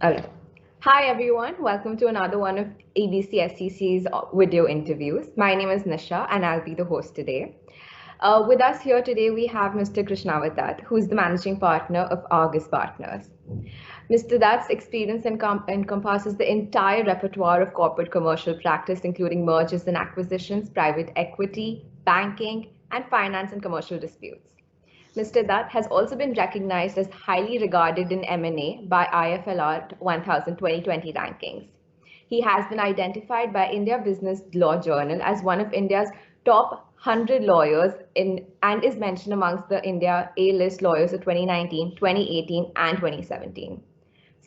Okay. Hi everyone, welcome to another one of ABC SCC's video interviews. My name is Nisha and I'll be the host today. With us here today we have Mr. Krishnava, who's the managing partner of Argus Partners. Mr. Dutt's experience encompasses the entire repertoire of corporate commercial practice, including mergers and acquisitions, private equity, banking, and finance and commercial disputes. Mr. Dutt has also been recognized as highly regarded in M&A by IFLR 1000 2020 rankings. He has been identified by India Business Law Journal as one of India's top 100 lawyers and is mentioned amongst the India A-list lawyers of 2019, 2018, and 2017.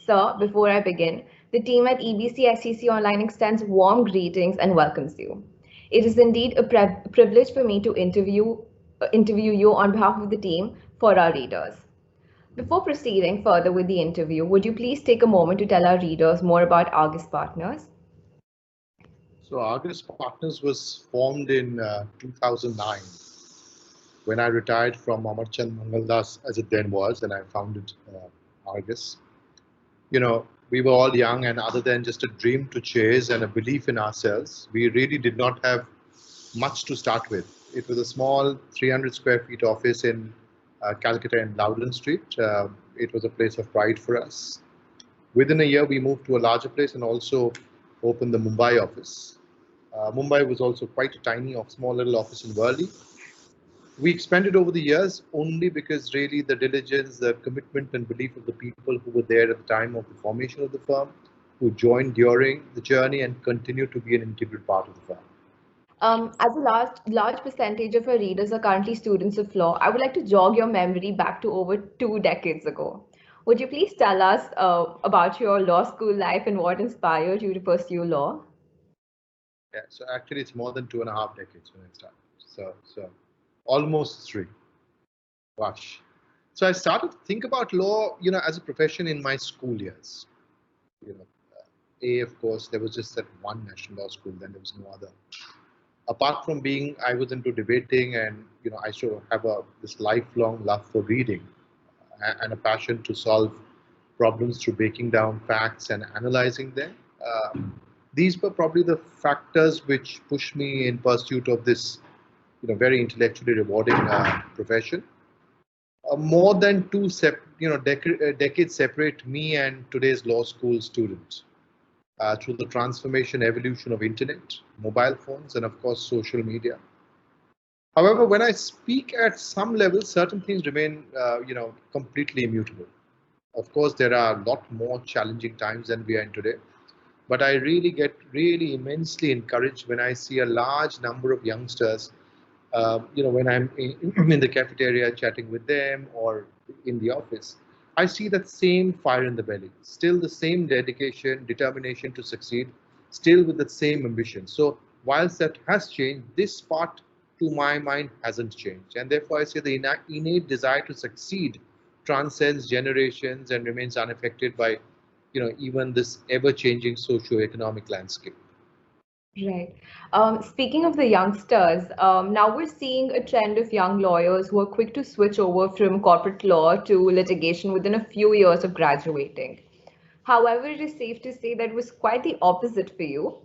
Sir, before I begin, the team at EBC SCC Online extends warm greetings and welcomes you. It is indeed a privilege for me to interview you on behalf of the team for our readers. Before proceeding further with the interview, would you please take a moment to tell our readers more about Argus Partners? So Argus Partners was formed in 2009 when I retired from Amarchand Mangaldas as it then was, and I founded Argus. You know, we were all young, and other than just a dream to chase and a belief in ourselves, we really did not have much to start with. It was a small 300 square feet office in Calcutta and Loudon Street. It was a place of pride for us. Within a year, we moved to a larger place and also opened the Mumbai office. Mumbai was also quite a tiny, small little office in Worli. We expanded over the years only because really the diligence, the commitment and belief of the people who were there at the time of the formation of the firm, who joined during the journey and continue to be an integral part of the firm. As a large percentage of our readers are currently students of law, I would like to jog your memory back to over 2 decades ago. Would you please tell us about your law school life and what inspired you to pursue law? Yeah, so actually it's more than 2.5 decades when I started. So almost 3. Gosh. So I started to think about law, as a profession in my school years. Of course, there was just that one national law school, then there was no other. Apart from I was into debating, and I sort of have this lifelong love for reading and a passion to solve problems through breaking down facts and analyzing them. These were probably the factors which pushed me in pursuit of this, very intellectually rewarding profession. More than decades separate me and today's law school students. Through the transformation, evolution of internet, mobile phones, and of course, social media. However, when I speak at some level, certain things remain, completely immutable. Of course, there are a lot more challenging times than we are in today. But I really get immensely encouraged when I see a large number of youngsters, when I'm in the cafeteria chatting with them or in the office. I see that same fire in the belly, still the same dedication, determination to succeed, still with the same ambition. So whilst that has changed, this part to my mind hasn't changed. And therefore I say the innate desire to succeed transcends generations and remains unaffected by, even this ever-changing socio-economic landscape. Right. Speaking of the youngsters, now we're seeing a trend of young lawyers who are quick to switch over from corporate law to litigation within a few years of graduating. However, it is safe to say that it was quite the opposite for you.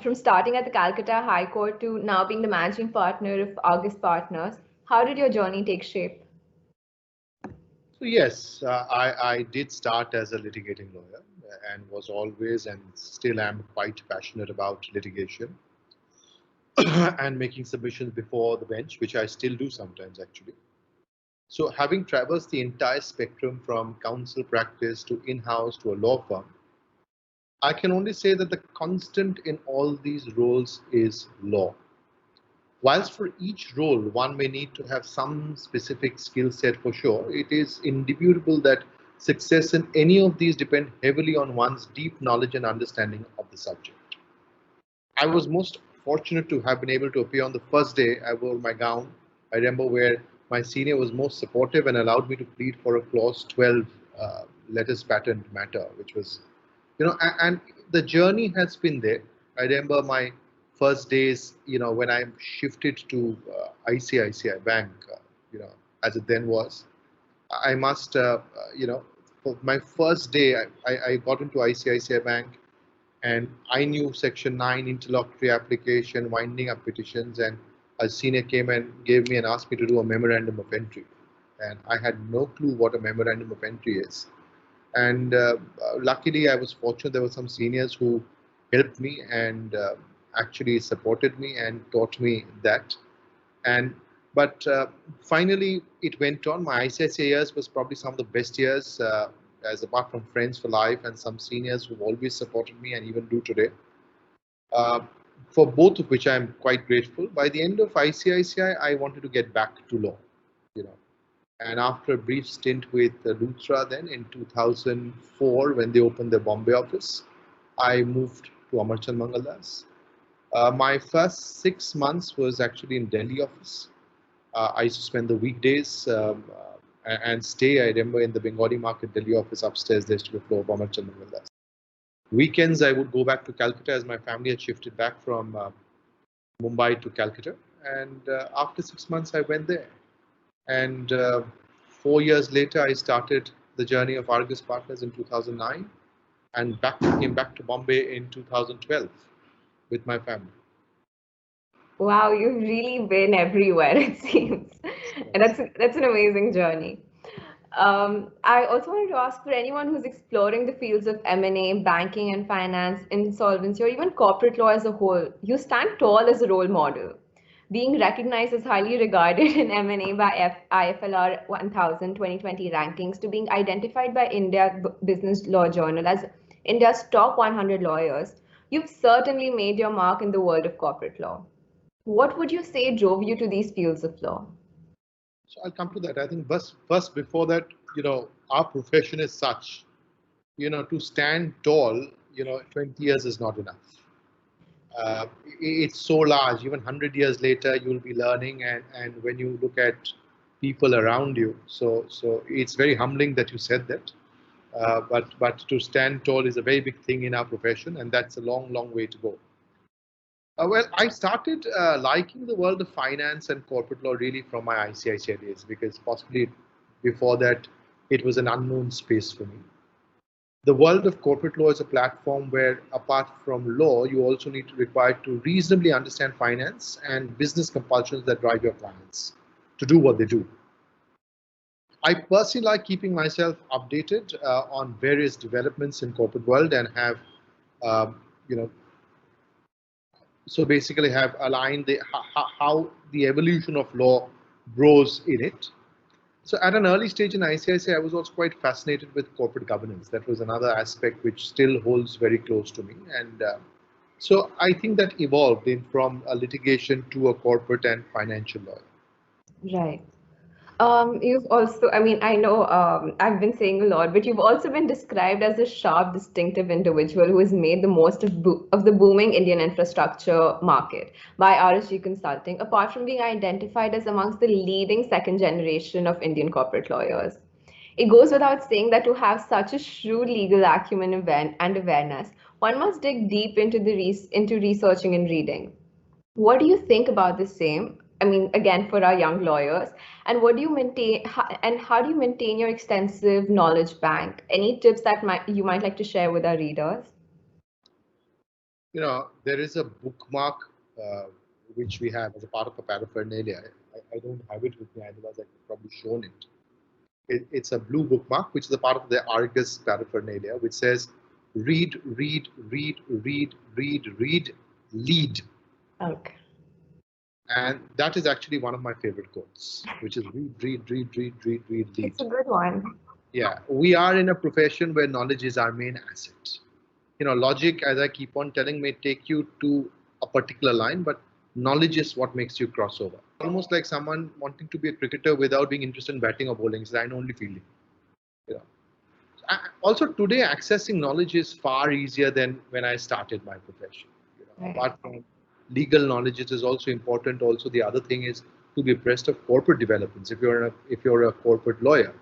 From starting at the Calcutta High Court to now being the managing partner of Argus Partners, how did your journey take shape? So yes, I did start as a litigating lawyer and was always and still am quite passionate about litigation and making submissions before the bench, which I still do sometimes actually. So having traversed the entire spectrum from counsel practice to in-house to a law firm, I can only say that the constant in all these roles is law. Whilst for each role, one may need to have some specific skill set for sure, it is indubitable that success in any of these depend heavily on one's deep knowledge and understanding of the subject. I was most fortunate to have been able to appear on the first day I wore my gown. I remember where my senior was most supportive and allowed me to plead for a clause 12 letters patent matter, which was, and the journey has been there. I remember my first days, when I shifted to ICICI Bank, as it then was. I must, for my first day, I got into ICICI Bank, and I knew Section 9 interlocutory application, winding up petitions, and a senior came and gave me and asked me to do a memorandum of entry. And I had no clue what a memorandum of entry is. And luckily, I was fortunate. There were some seniors who helped me and actually supported me and taught me that. And but finally, it went on. My ICICI years was probably some of the best years, as apart from friends for life and some seniors who've always supported me and even do today. Uh, for both of which I'm quite grateful. By the end of ICICI, I wanted to get back to law, you know. And after a brief stint with Luthra, then in 2004, when they opened their Bombay office, I moved to Amarchand Mangaldas. My first 6 months was actually in Delhi office. I used to spend the weekdays and stay. I remember in the Bengali market Delhi office upstairs. There used to be a floor of Amarchand Mangaldas. Weekends, I would go back to Calcutta as my family had shifted back from Mumbai to Calcutta. And after 6 months, I went there. And 4 years later, I started the journey of Argus Partners in 2009 and came back to Bombay in 2012 with my family. Wow, you've really been everywhere, it seems. And that's an amazing journey. I also wanted to ask, for anyone who's exploring the fields of M&A, banking and finance, insolvency, or even corporate law as a whole, you stand tall as a role model, being recognized as highly regarded in M&A by IFLR 1000 2020 rankings, to being identified by India Business Law Journal as India's top 100 lawyers. You've certainly made your mark in the world of corporate law. What would you say drove you to these fields of law? So I'll come to that. I think first before that, our profession is such, to stand tall, 20 years is not enough. It's so large. Even 100 years later, you'll be learning, and when you look at people around you, so it's very humbling that you said that. But to stand tall is a very big thing in our profession, and that's a long, long way to go. Well, I started liking the world of finance and corporate law really from my ICICI days, because possibly before that, it was an unknown space for me. The world of corporate law is a platform where, apart from law, you also need to require to reasonably understand finance and business compulsions that drive your clients to do what they do. I personally like keeping myself updated on various developments in corporate world and have, so basically have aligned how the evolution of law grows in it. So at an early stage in ICICI, I was also quite fascinated with corporate governance. That was another aspect which still holds very close to me. And so I think that evolved from a litigation to a corporate and financial lawyer. Right. You've also, I mean, I know I've been saying a lot, but you've also been described as a sharp, distinctive individual who has made the most of the booming Indian infrastructure market by RSG Consulting, apart from being identified as amongst the leading second generation of Indian corporate lawyers. It goes without saying that to have such a shrewd legal acumen and awareness, one must dig deep into into researching and reading. What do you think about the same? I mean, again, for our young lawyers, and what do you maintain, and how do you maintain your extensive knowledge bank? Any tips that you might like to share with our readers? There is a bookmark which we have as a part of a paraphernalia. I don't have it with me, otherwise I could probably shown it. It's a blue bookmark, which is a part of the Argus paraphernalia, which says, read, read, read, read, read, read, lead. Okay. And that is actually one of my favorite quotes, which is read, read, read, read, read, read, lead. It's a good one. Yeah, we are in a profession where knowledge is our main asset. Logic, as I keep on telling, may take you to a particular line, but knowledge is what makes you cross over. Almost like someone wanting to be a cricketer without being interested in batting or bowling. So I know only fielding. Also, today, accessing knowledge is far easier than when I started my profession. Right. Apart from legal knowledge, it is also important. Also, the other thing is to be abreast of corporate developments. If you're a corporate lawyer,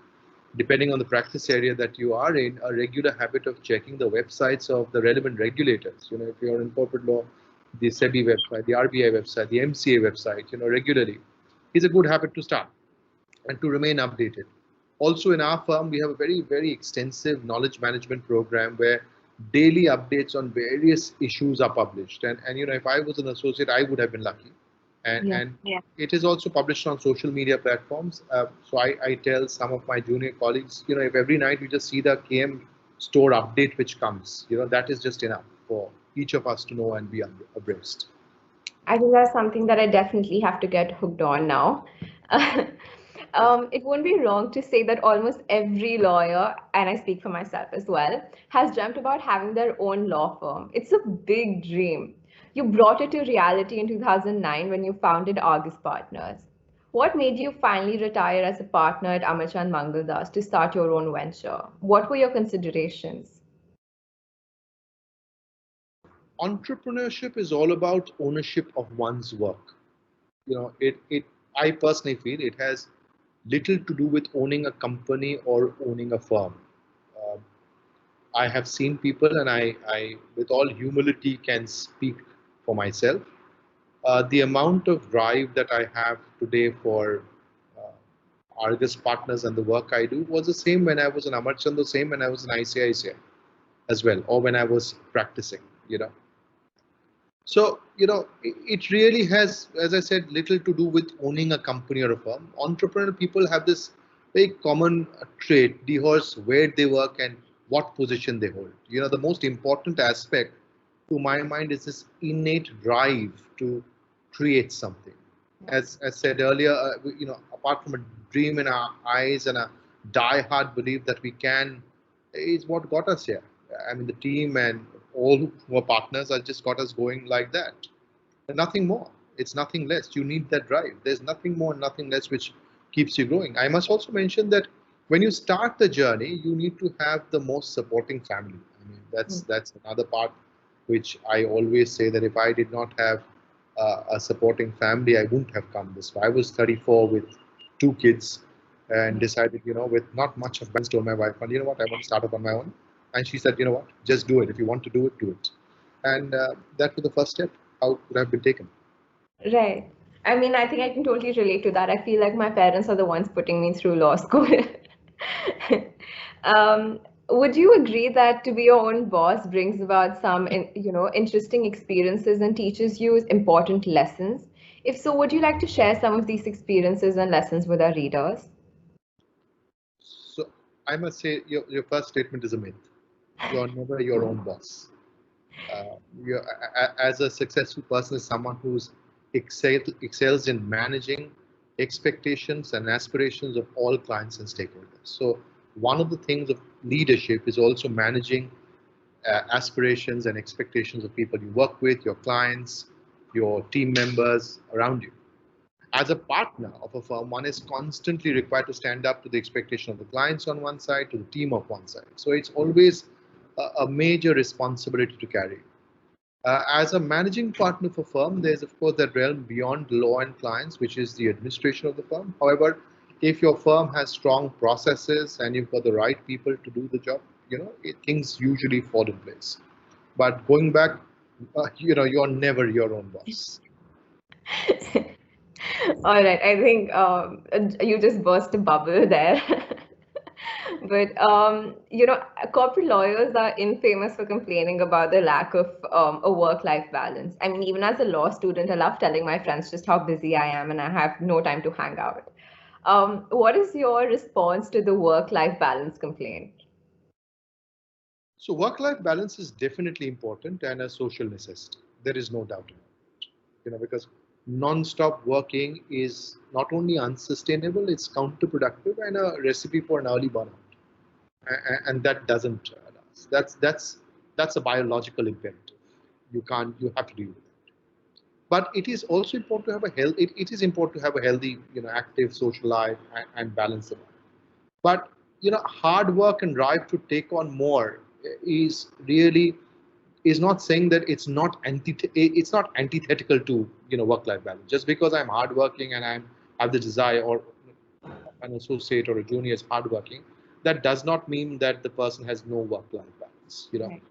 depending on the practice area that you are in, a regular habit of checking the websites of the relevant regulators. If you're in corporate law, the SEBI website, the RBI website, the MCA website, regularly, is a good habit to start and to remain updated. Also in our firm, we have a very, very extensive knowledge management program where daily updates on various issues are published. And if I was an associate, I would have been lucky. And it is also published on social media platforms. So I tell some of my junior colleagues, if every night we just see the KM store update which comes, that is just enough for each of us to know and be abreast. I think that's something that I definitely have to get hooked on now. It won't be wrong to say that almost every lawyer, and I speak for myself as well, has dreamt about having their own law firm. It's a big dream. You brought it to reality in 2009 when you founded Argus Partners. What made you finally retire as a partner at Amarchand Mangaldas to start your own venture? What were your considerations? Entrepreneurship is all about ownership of one's work. I personally feel it has little to do with owning a company or owning a firm. Uh, I have seen people, and I, with all humility, can speak for myself. The amount of drive that I have today for Argus Partners and the work I do was the same when I was in Amarchand, the same when I was in ICICI as well, or when I was practicing. So, it really has, as I said, little to do with owning a company or a firm. Entrepreneurial people have this very common trait, the horse where they work and what position they hold. The most important aspect to my mind is this innate drive to create something. As said earlier, apart from a dream in our eyes and a die-hard belief that we can, is what got us here. I mean, the team and all who are partners are just got us going like that. And nothing more. It's nothing less. You need that drive. There's nothing more, nothing less which keeps you growing. I must also mention that when you start the journey, you need to have the most supporting family. I mean, that's another part which I always say that if I did not have a supporting family, I wouldn't have come this far. I was 34 with 2 kids and decided, with not much of balance, told my wife, you know what, I want to start up on my own. And she said, you know what, just do it. If you want to do it, do it. And that was the first step. How it would have been taken. Right. I mean, I think I can totally relate to that. I feel like my parents are the ones putting me through law school. Would you agree that to be your own boss brings about some, interesting experiences and teaches you important lessons? If so, would you like to share some of these experiences and lessons with our readers? So I must say, your first statement is a myth. You're never your own boss. As a successful person, is someone who's excels in managing expectations and aspirations of all clients and stakeholders. So one of the things of leadership is also managing aspirations and expectations of people you work with, your clients, your team members around you. As a partner of a firm, one is constantly required to stand up to the expectation of the clients on one side, to the team of one side. So it's always a major responsibility to carry. As a managing partner for firm, there's of course that realm beyond law and clients, which is the administration of the firm. However, if your firm has strong processes and you've got the right people to do the job, things usually fall in place. But going back, you're never your own boss. All right, I think you just burst a bubble there. But corporate lawyers are infamous for complaining about the lack of a work-life balance. I mean, even as a law student, I love telling my friends just how busy I am and I have no time to hang out. What is your response to the work-life balance complaint? So work-life balance is definitely important and a social necessity. There is no doubt about it. Because non-stop working is not only unsustainable, it's counterproductive and a recipe for an early burnout. And that doesn't last. That's a biological imperative. You have to deal with it. But it is also important to have a health. It is important to have a healthy, active social life and balance it. But hard work and drive to take on more is really is not saying that it's not antithetical to work-life balance. Just because I'm hardworking and I have the desire, or an associate or a junior is hardworking, that does not mean that the person has no work-life balance. Right.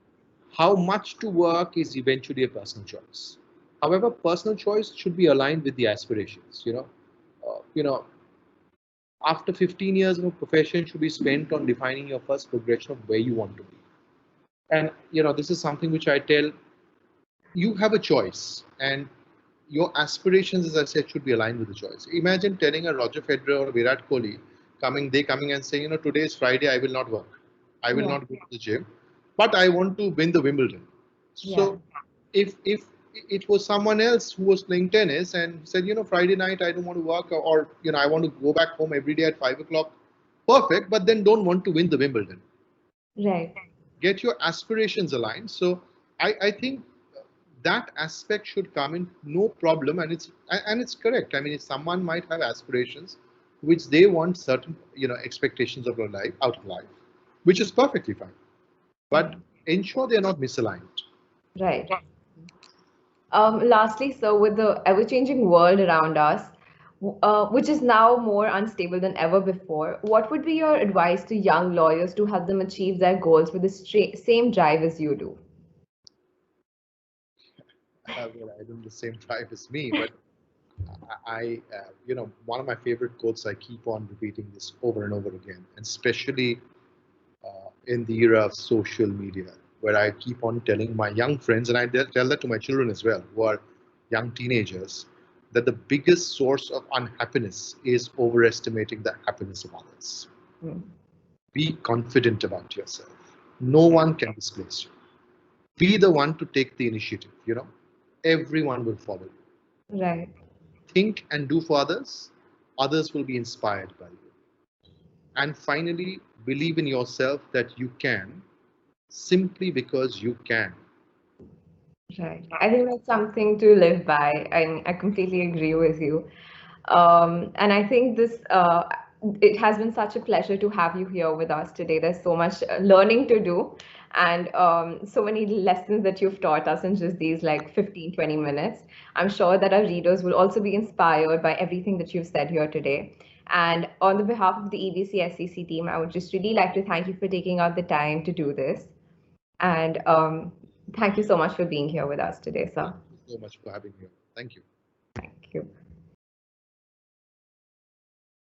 How much to work is eventually a personal choice. However, personal choice should be aligned with the aspirations. Uh, you know, After 15 years of a profession should be spent on defining your first progression of where you want to be. And this is something which I tell you, have a choice, and your aspirations, as I said, should be aligned with the choice. Imagine telling a Roger Federer or Virat Kohli coming and saying, today is Friday, I will not work, I will Yeah. not go to the gym, but I want to win the Wimbledon. Yeah. So if it was someone else who was playing tennis and said, Friday night I don't want to work, or I want to go back home every day at 5 o'clock, perfect, but then don't want to win the Wimbledon. Right. Get your aspirations aligned. So I think that aspect should come in, no problem, and it's correct. I mean, if someone might have aspirations which they want certain expectations of your life out of life, which is perfectly fine, but ensure they're not misaligned. Right. Lastly, so with the ever-changing world around us, which is now more unstable than ever before, what would be your advice to young lawyers to help them achieve their goals with the same drive as you do? Well, I don't have the same drive as me, but one of my favorite quotes, I keep on repeating this over and over again, and especially in the era of social media, where I keep on telling my young friends, and I tell that to my children as well, who are young teenagers, that the biggest source of unhappiness is overestimating the happiness of others. Hmm. Be confident about yourself. No one can displace you. Be the one to take the initiative. Everyone will follow you. Right. Think and do for others. Others will be inspired by you. And finally, believe in yourself that you can, simply because you can. Right. I think that's something to live by, and I completely agree with you. And I think it has been such a pleasure to have you here with us today. There's so much learning to do, and so many lessons that you've taught us in just these like 15, 20 minutes. I'm sure that our readers will also be inspired by everything that you've said here today. And on the behalf of the EBC SCC team, I would just really like to thank you for taking out the time to do this. And thank you so much for being here with us today, sir. Thank you so much for having me. Thank you. Thank you.